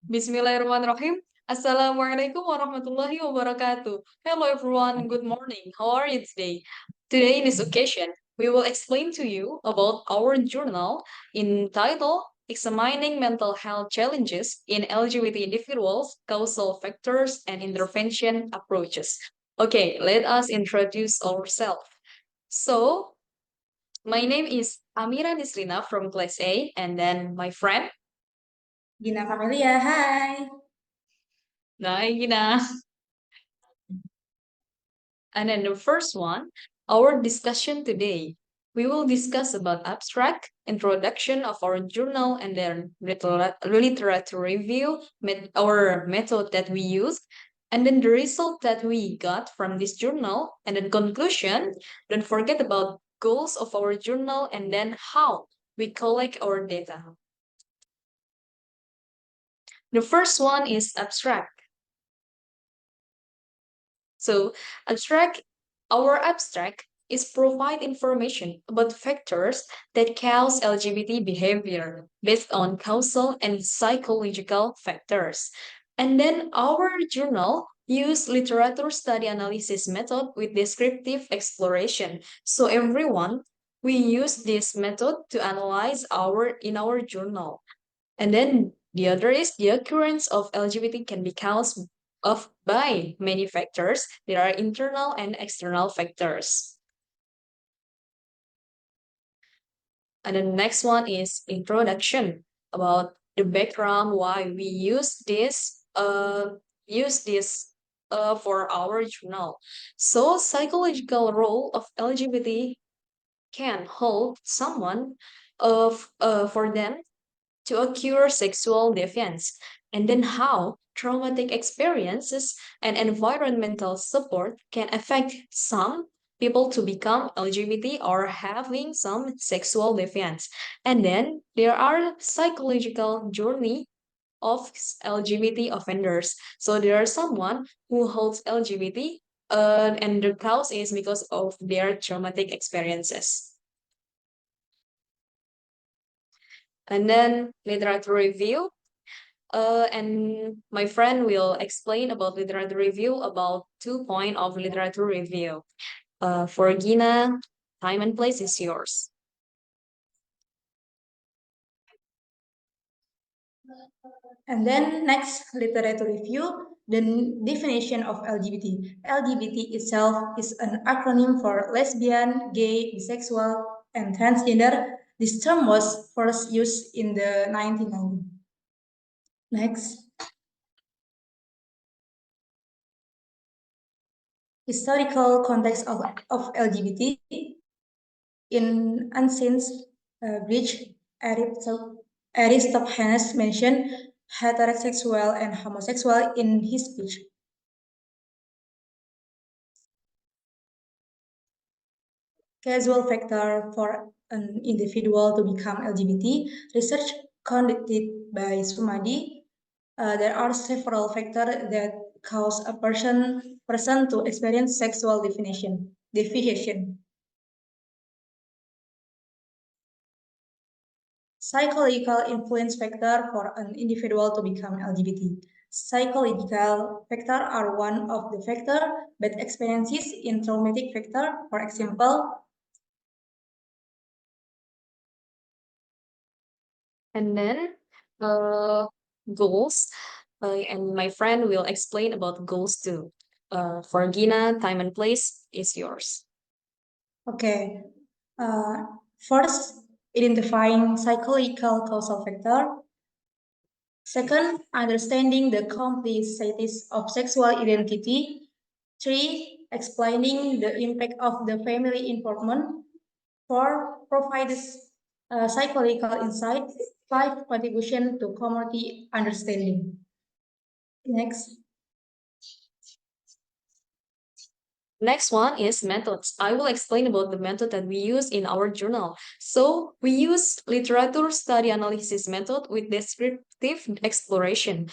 Bismillahirrahmanirrahim. Assalamualaikum warahmatullahi wabarakatuh. Hello everyone, good morning. How are you today? Today in this occasion, we will explain to you about our journal entitled Examining Mental Health Challenges in LGBT Individuals, Causal Factors and Intervention Approaches. Okay, let us introduce ourselves. So, my name is Amiera Nisrina from Class A, and then my friend, Gina Kamilia, hai. Gina. And then the first one, our discussion today, we will discuss about abstract, introduction of our journal, and then literature review, our method that we use, and then the result that we got from this journal, and then conclusion. Don't forget about goals of our journal, and then how we collect our data. The first one is abstract. So our abstract is provide information about factors that cause LGBT behavior based on causal and psychological factors. And then our journal use literature study analysis method with descriptive exploration. So everyone, we use this method to analyze in our journal. And then the other is the occurrence of LGBT can be caused by many factors. There are internal and external factors. And the next one is introduction about the background why we use this for our journal. So psychological role of LGBT can hold someone for them to occur sexual deviance, and then how traumatic experiences and environmental support can affect some people to become LGBT or having some sexual deviance. And then there are psychological journey of LGBT offenders. So there are someone who holds LGBT and the cause is because of their traumatic experiences. And then literature review. And my friend will explain about literature review about 2 points of literature review. For Gina, time and place is yours. And then next, literature review, the definition of LGBT. LGBT itself is an acronym for lesbian, gay, bisexual, and transgender. This term was first used in the 1990s. Next, historical context of LGBT in ancient Greek, Aristophanes mentioned heterosexual and homosexual in his speech. Causal factor for an individual to become LGBT. Research conducted by Sumadi. There are several factors that cause a person to experience sexual deviation. Psychological influence factor for an individual to become LGBT. Psychological factors are one of the factors, but experiences in traumatic factor, for example. And then goals. And my friend will explain about goals too. For Gina, time and place is yours. Okay. First, identifying psychological causal factor. Second, understanding the complexities of sexual identity. Three, explaining the impact of the family involvement. Four, provides psychological insight. Five, contribution to community understanding. Next. Next one is methods. I will explain about the method that we use in our journal. So we use literature study analysis method with descriptive exploration.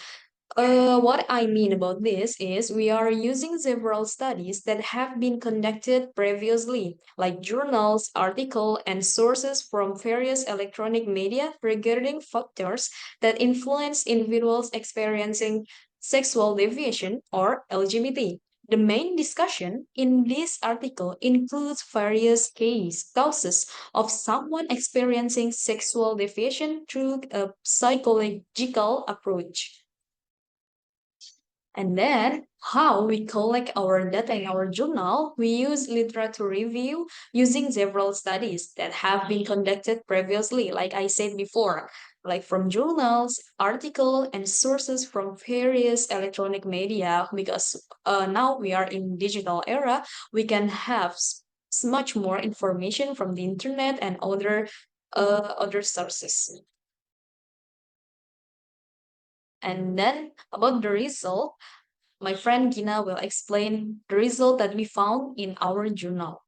What I mean about this is we are using several studies that have been conducted previously, like journals, articles, and sources from various electronic media regarding factors that influence individuals experiencing sexual deviation or LGBT. The main discussion in this article includes various causes of someone experiencing sexual deviation through a psychological approach. And then how we collect our data in our journal, we use literature review using several studies that have been conducted previously, like I said before, like from journals, article, and sources from various electronic media, because now we are in digital era, we can have much more information from the internet and other sources. And then about the result, my friend Gina will explain the result that we found in our journal.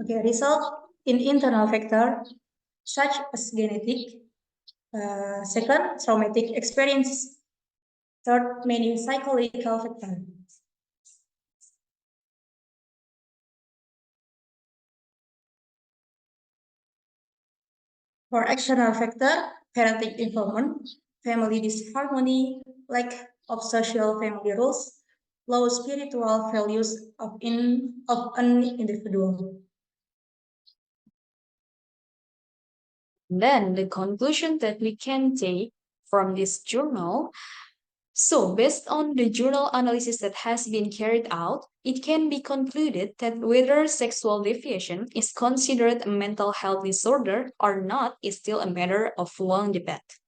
Okay, result in internal factor such as genetic, second, traumatic experiences, third, many psychological factors. For external factor, parenting involvement, family disharmony, lack of social family rules, low spiritual values of an individual. Then the conclusion that we can take from this journal. So, based on the journal analysis that has been carried out, it can be concluded that whether sexual deviation is considered a mental health disorder or not is still a matter of long debate.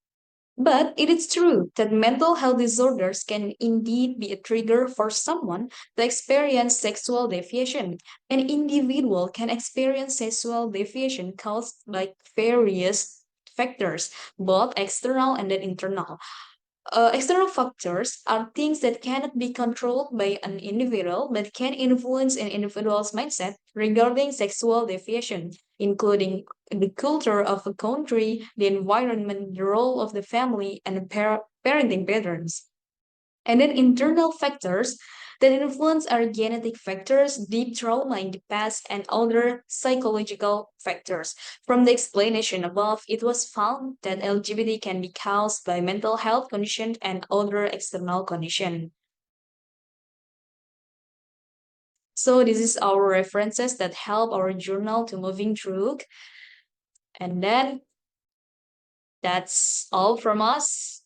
But it is true that mental health disorders can indeed be a trigger for someone to experience sexual deviation. An individual can experience sexual deviation caused by various factors, both external and then internal. External factors are things that cannot be controlled by an individual but can influence an individual's mindset regarding sexual deviation, including the culture of a country, the environment, the role of the family, and the parenting patterns. And then internal factors that influence are genetic factors, deep trauma in the past, and other psychological factors. From the explanation above, it was found that LGBT can be caused by mental health conditions and other external conditions. So this is our references that help our journal to moving through. And then that's all from us.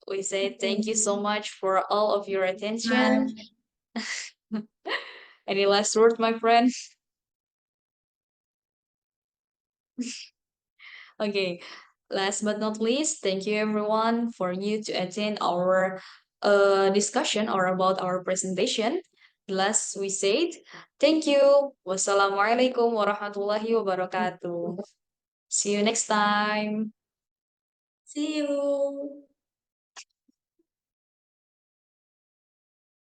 We say thank you so much for all of your attention. Any last word, my friend? Okay, last but not least, thank you everyone for you to attend our discussion or about our presentation. Last we said, thank you. Wassalamualaikum warahmatullahi wabarakatuh. See you next time. See you.